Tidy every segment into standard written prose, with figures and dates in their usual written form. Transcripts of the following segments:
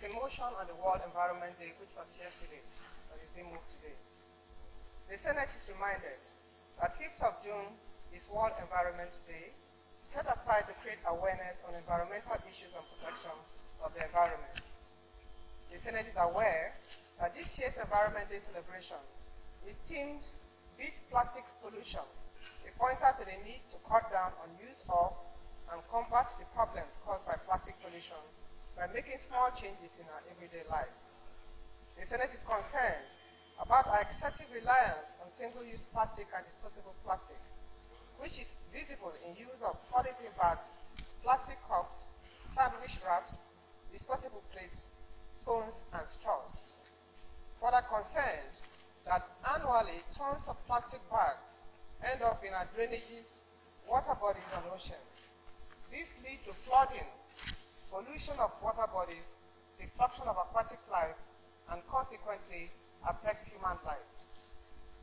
in motion on the World Environment Day, which was yesterday, but is being moved today. The Senate is reminded that 5th of June is World Environment Day, set aside to create awareness on environmental issues and protection of the environment. The Senate is aware that this year's Environment Day celebration is themed Beat Plastic Pollution, a pointer to the need to cut down on use of and combat the problems caused by plastic pollution by making small changes in our everyday lives. The Senate is concerned about our excessive reliance on single-use plastic and disposable plastic, which is visible in use of polythene bags, plastic cups, sandwich wraps, disposable plates, spoons, and straws. Further concerned that annually tons of plastic bags end up in our drainages, water bodies, and oceans. This leads to flooding, pollution of water bodies, destruction of aquatic life, and consequently affect human life.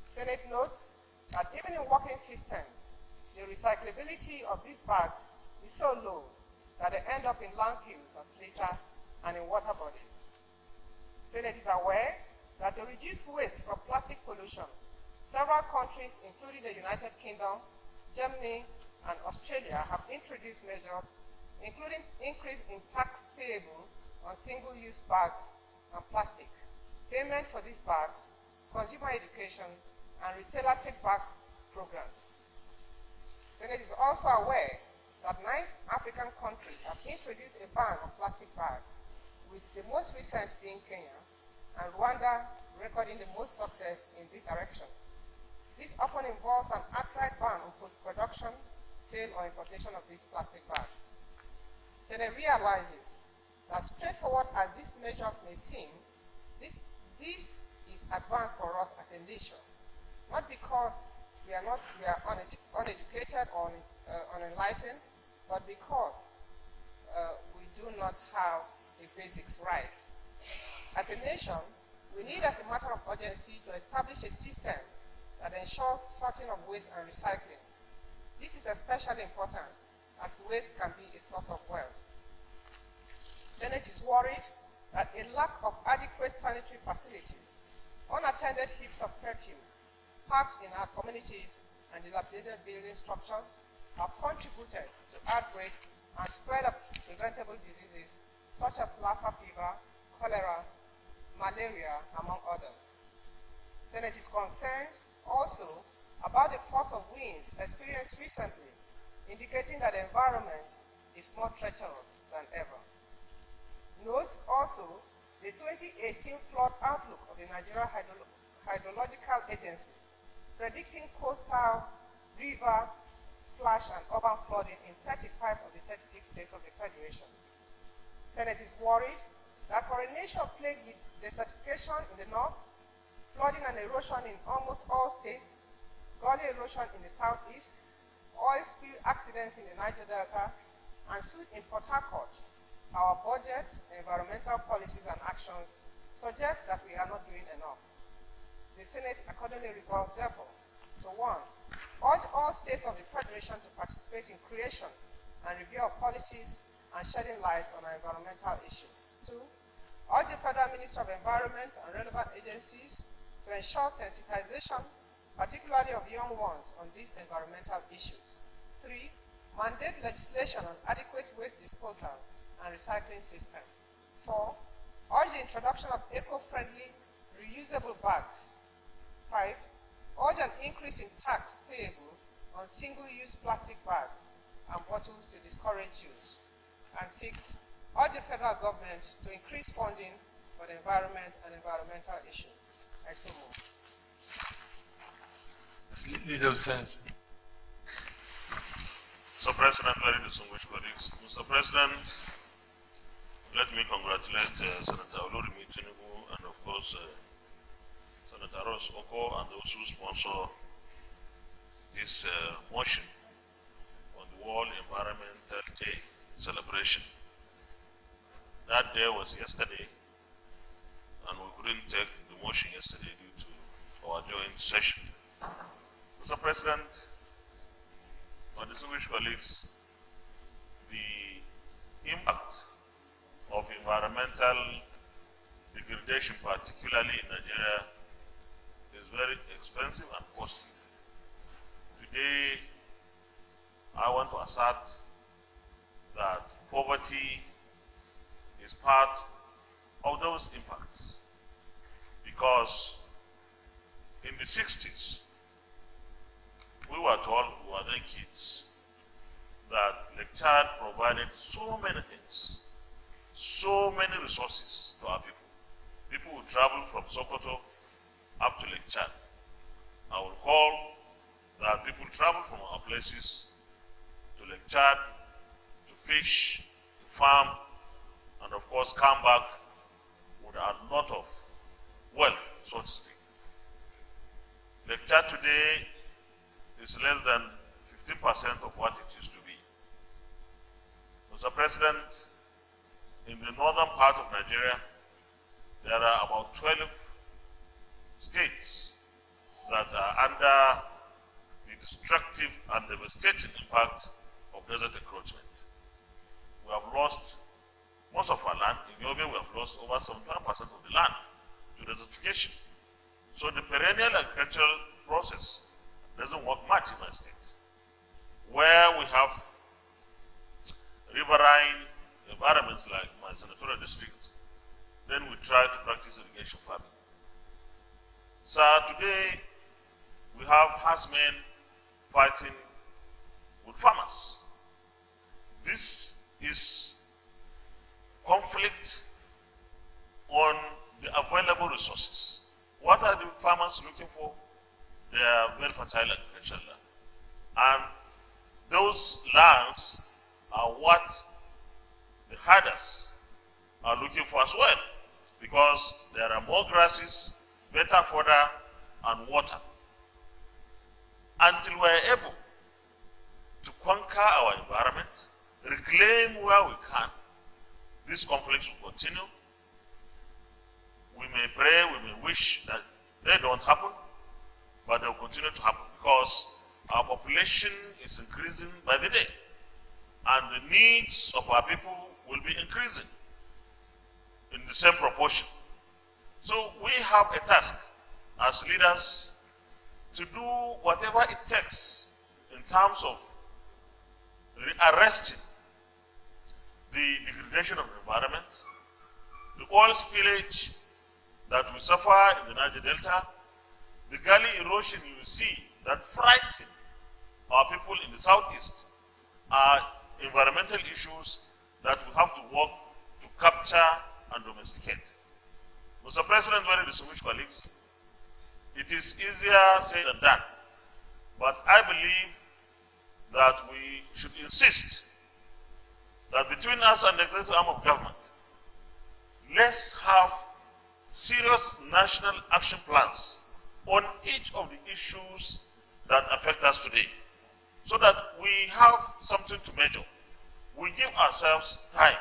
Senate notes that even in working systems, the recyclability of these bags is so low that they end up in landfills as litter and in water bodies. Senate is aware that to reduce waste from plastic pollution, several countries, including the United Kingdom, Germany, and Australia, have introduced measures, including increase in tax payable on single-use bags and plastic, payment for these bags, consumer education, and retailer take-back programs. Senate is also aware that 9 African countries have introduced a ban on plastic bags, with the most recent being Kenya, and Rwanda recording the most success in this direction. This often involves an outright ban on production, sale, or importation of these plastic bags. Senate realizes that straightforward as these measures may seem, this is advanced for us as a nation, not because we are uneducated or unenlightened, but because we do not have the basics right. As a nation, we need as a matter of urgency to establish a system that ensures sorting of waste and recycling. This is especially important as waste can be a source of wealth. Senate is worried that a lack of adequate sanitary facilities, unattended heaps of perfumes, parked in our communities, and dilapidated building structures have contributed to outbreak and spread of preventable diseases such as Lassa fever, cholera, malaria, among others. Senate is concerned also about the force of winds experienced recently, indicating that the environment is more treacherous than ever. Notes also the 2018 flood outlook of the Nigeria Hydrological Agency, predicting coastal, river, flash, and urban flooding in 35 of the 36 states of the Federation. Senate is worried that for a nation plagued with desertification in the north, flooding and erosion in almost all states, gully erosion in the southeast, oil spill accidents in the Niger Delta, and soon in Port Harcourt, our budget, environmental policies, and actions suggest that we are not doing enough. The Senate accordingly resolves, therefore, to 1. Urge all states of the Federation to participate in creation and review of policies and shedding light on our environmental issues. 2. Urge the Federal Minister of Environment and relevant agencies to ensure sensitization, particularly of young ones, on these environmental issues. 3. Mandate legislation on adequate waste disposal and recycling system. 4. Urge the introduction of eco-friendly, reusable bags. 5. Urge an increase in tax payable on single-use plastic bags and bottles to discourage use. And 6. Urge the federal government to increase funding for the environment and environmental issues. I so move. Leader of Senate. Mr. President, very distinguished colleagues. Mr. President, let me congratulate Senator Olorimi Tinubu and of course Senator Ross Oko and those who sponsor this motion on the World Environmental Day celebration. That day was yesterday, and we couldn't take the motion yesterday due to our joint session. Mr. President, my distinguished colleagues, the impact of environmental degradation, particularly in Nigeria, is very expensive and costly. Today, I want to assert that poverty is part of those impacts, because in the 60s, we were told, we were then kids, that Lake Chad provided so many things, so many resources to our people. People would travel from Sokoto up to Lake Chad. I will recall that people travel from our places to Lake Chad to fish, to farm, and of course come back with a lot of wealth, so to speak. Lake Chad today is less than 15% of what it used to be. Mr. President, in the northern part of Nigeria, there are about 12 states that are under the destructive and devastating impact of desert encroachment. We have lost most of our land. In Yobe, we have lost over 75% of the land to desertification. So the perennial agricultural process doesn't work much in my state. Where we have riverine environments like my senatorial district, then we try to practice irrigation farming. So today, we have herdsmen fighting with farmers. This is conflict on the available resources. What are the farmers looking for? They are very fertile agricultural land. And those lands are what the herders are looking for as well, because there are more grasses, better fodder, and water. Until we are able to conquer our environment, reclaim where we can, these conflicts will continue. We may pray, we may wish that they don't happen, but they will continue to happen because our population is increasing by the day, and the needs of our people will be increasing in the same proportion. So we have a task as leaders to do whatever it takes in terms of arresting the degradation of the environment, the oil spillage that we suffer in the Niger Delta, the gully erosion you see that frighten our people in the southeast are environmental issues that we have to work to capture and domesticate. Mr. President, very distinguished colleagues, it is easier said than done, but I believe that we should insist that between us and the executive arm of government, let's have serious national action plans on each of the issues that affect us today, so that we have something to measure. We give ourselves time.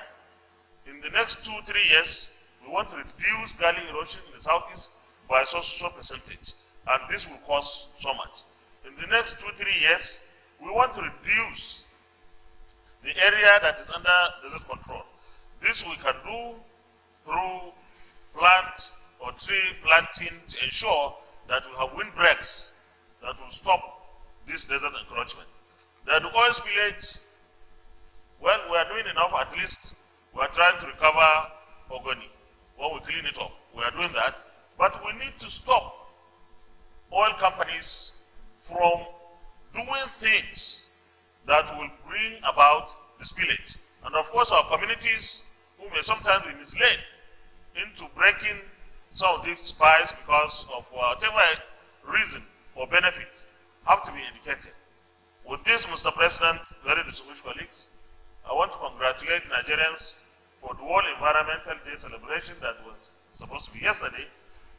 In the next 2-3 years, we want to reduce gully erosion in the southeast by so percentage, and this will cost so much. In the next 2-3 years, we want to reduce the area that is under desert control. This we can do through plant or tree planting to ensure that we have windbreaks that will stop this desert encroachment. The oil spillage, well, we are doing enough. At least we are trying to recover Ogoni. When we clean it up, we are doing that. But we need to stop oil companies from doing things that will bring about the spillage. And of course, our communities, who may sometimes be misled into breaking some of these spies because of whatever reason or benefit, have to be educated. With this, Mr. President, very distinguished colleagues, I want to congratulate Nigerians for the World Environmental Day celebration that was supposed to be yesterday.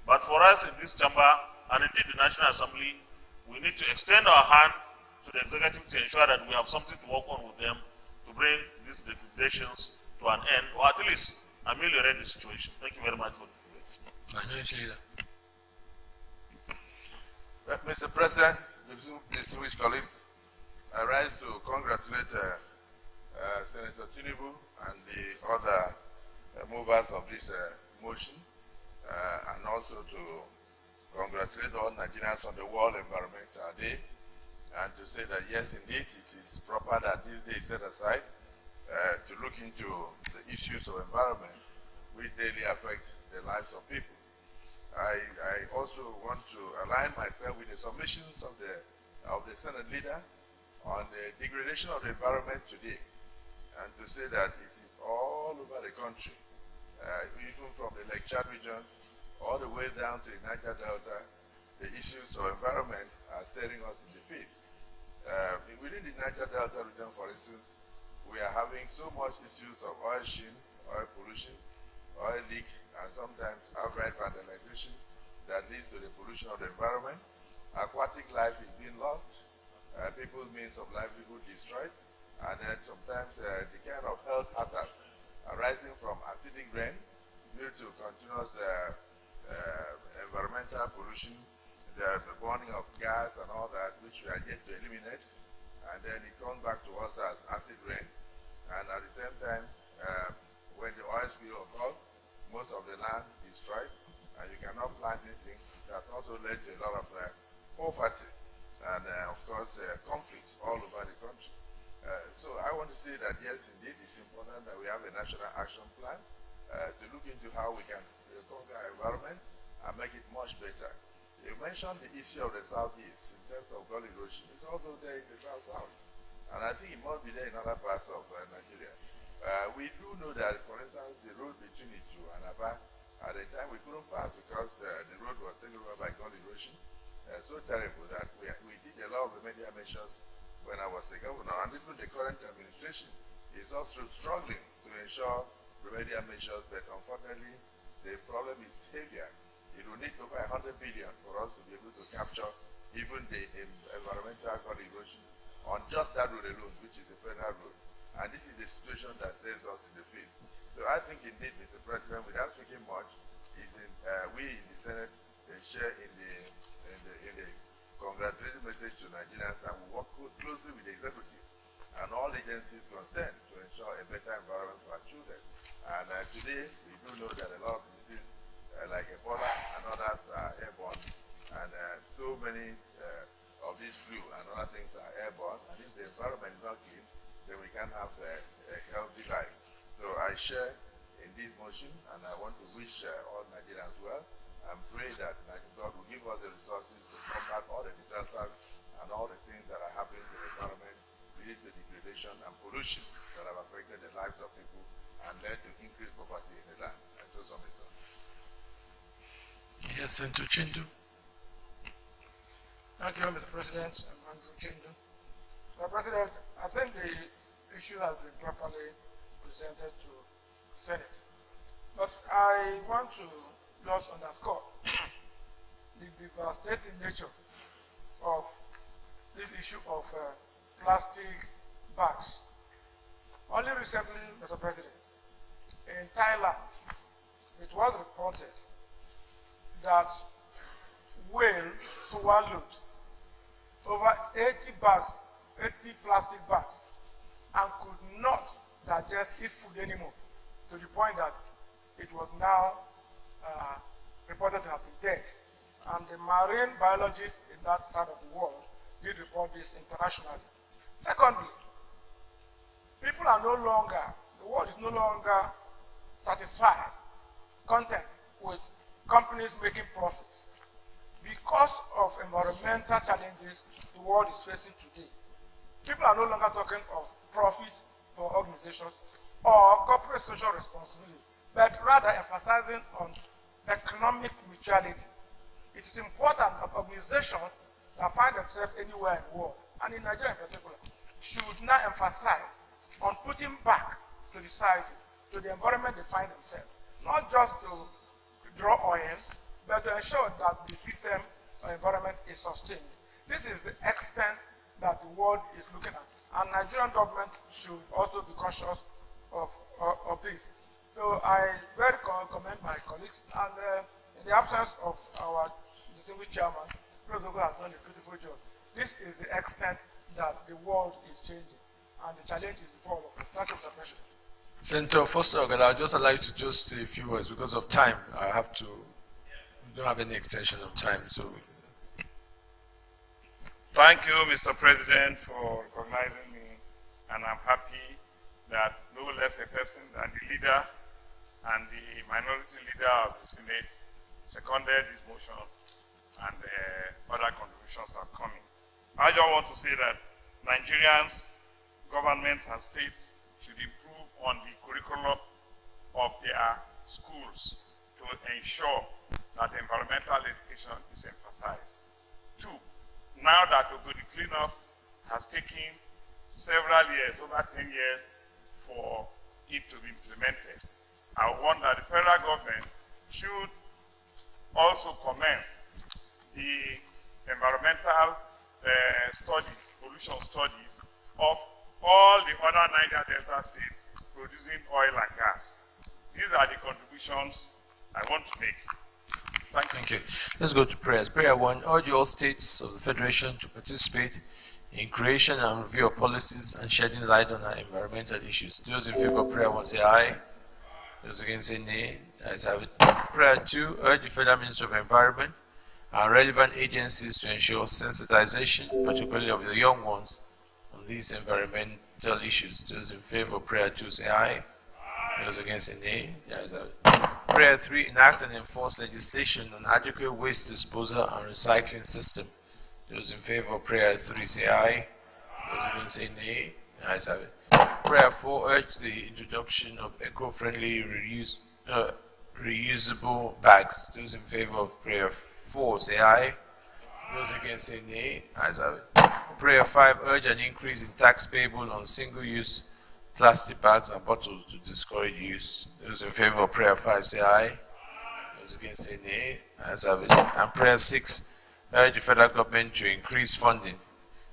But for us in this chamber, and indeed the National Assembly, we need to extend our hand to the executive to ensure that we have something to work on with them to bring these degradations to an end, or at least ameliorate the situation. Thank you very much for the debate. Mr. President, distinguished colleagues, I rise to congratulate Senator Tinubu and the other movers of this motion and also to congratulate all Nigerians on the World Environmental Day, and to say that yes, indeed, it is proper that this day is set aside to look into the issues of environment which daily affect the lives of people. I also want to align myself with the submissions of the Senate leader on the degradation of the environment today, and to say that it is all over the country, even from the Lake Chad region all the way down to the Niger Delta. The issues of environment are staring us in the face. Within the Niger Delta region, for instance, we are having so much issues of oil sheen, oil pollution, oil leak, and sometimes outright vandalization that leads to the pollution of the environment. Aquatic life is being lost, people's means of livelihood destroyed, and then sometimes the kind of health hazards arising from acidic rain due to continuous environmental pollution, the burning of gas and all that, which we are yet to eliminate, and then it comes back to us as acid rain. And at the same time, when the oil spill occurs, most of the land is destroyed, and you cannot plant anything. It has also led to a lot of poverty and, of course, conflicts all over the country. So I want to say that yes, indeed, it's important that we have a national action plan to look into how we can conquer our environment and make it much better. You mentioned the issue of the southeast in terms of gully erosion. It's also there in the south-south, and I think it must be there in other parts of Nigeria. We do know that, for instance, the road between Itu and Aba, at the time we couldn't pass because the road was taken over by gully erosion. So terrible that we did a lot of remedial measures when I was the governor, and even the current administration is also struggling to ensure remedial measures, but unfortunately, the problem is heavier. It will need over 100 billion for us to be able to capture even the environmental gully erosion on just that road alone, which is a federal road. And this is the situation that stares us in the face. So I think indeed, Mr. President, without speaking much, we in the Senate share in the congratulatory message to Nigerians, and we work closely with the executive and all agencies concerned to ensure a better environment for our children. And today, we do know that a lot of diseases like Ebola and others are airborne, and so many of these flu and other things are airborne, and if the environment is not clean, then we can have a healthy life. So I share in this motion, and I want to wish all Nigerians well, and pray that God will give us the resources to combat all the disasters and all the things that are happening to the environment, leading to degradation and pollution that have affected the lives of people and led to increased poverty in the land. And so some is Yes, Senator Chindu. Thank you, Mr. President. I'm Andrew Chindu. Mr. President, I think the issue has been properly presented to the Senate. But I want to just underscore the devastating nature of this issue of plastic bags. Only recently, Mr. President, in Thailand, it was reported that whale swallowed over 80 plastic bags, and could not digest its food anymore, to the point that it was now reported to have been dead. And the marine biologists in that side of the world did report this internationally. Secondly, people are no longer, the world is no longer satisfied, content with companies making profits. Because of environmental challenges the world is facing today, people are no longer talking of profit for organizations or corporate social responsibility, but rather emphasizing on economic mutuality. It is important that organizations that find themselves anywhere in the world, and in Nigeria in particular, should now emphasize on putting back to the society, to the environment they find themselves, not just to draw oil, but to ensure that the system or environment is sustained. This is the extent that the world is looking at, and Nigerian government should also be conscious of this. So I very commend my colleagues, and in the absence of our distinguished chairman, President has done a beautiful job. This is the extent that the world is changing, and the challenge is before all of us. Thank you, Mr. President. Senator Foster, I'll just allow you to just say a few words because of time. I have to don't have any extension of time, so. Thank you, Mr. President, for recognizing me, and I'm happy that no less a person than the leader and the minority leader of the Senate seconded this motion, and other contributions are coming. I just want to say that Nigerians, governments and states should improve on the curriculum of their schools to ensure that environmental education is emphasized. Two, now that the cleanup has taken several years, over 10 years, for it to be implemented, I want that the federal government should also commence the environmental studies, pollution studies of all the other Niger Delta states producing oil and gas. These are the contributions I want to make. Thank you. Let's go to prayers. Prayer 1, urge all states of the Federation to participate in creation and review of policies and shedding light on our environmental issues. Those in favor of prayer 1 say aye. Those against say nay. Ayes have it. Prayer 2, urge the Federal Ministry of Environment and relevant agencies to ensure sensitization, particularly of the young ones, on these environmental issues. Those in favor of prayer 2 say aye. Those against say nay. Ayes have it. Prayer 3, enact and enforce legislation on adequate waste disposal and recycling system. Those in favor of prayer 3 say aye. Those against say nay. Ayes have it. Prayer 4, urge the introduction of eco-friendly reusable bags. Those in favor of prayer 4 say aye. Those against say nay. Ayes have it. Prayer 5, urge an increase in tax payable on single-use plastic bags and bottles to discourage use. Those in favor of prayer 5 say aye. Those against say nay. Ayes have it. And prayer 6, urge the federal government to increase funding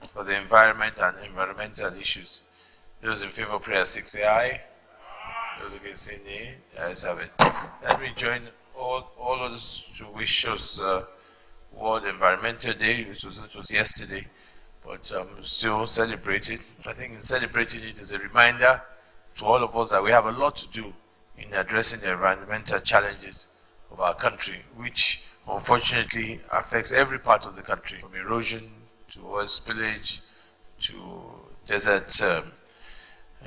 for the environment and environmental issues. Those in favor of prayer 6 say aye. Those against say nay. Ayes have it. Let me join all others to wish us World Environmental Day, which was yesterday, but still celebrated. I think in celebrating it is a reminder to all of us that we have a lot to do in addressing the environmental challenges of our country, which unfortunately affects every part of the country, from erosion to oil spillage to desert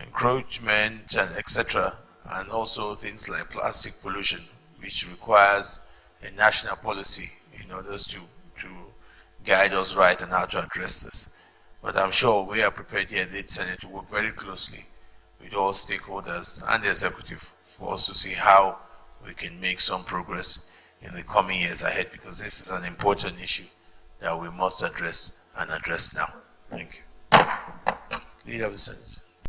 encroachment and etc., and also things like plastic pollution, which requires a national policy in order to guide us right on how to address this. But I'm sure we are prepared here in the Senate to work very closely with all stakeholders and the executive for us to see how we can make some progress in the coming years ahead, because this is an important issue that we must address and address now. Thank you. Leader of the Senate.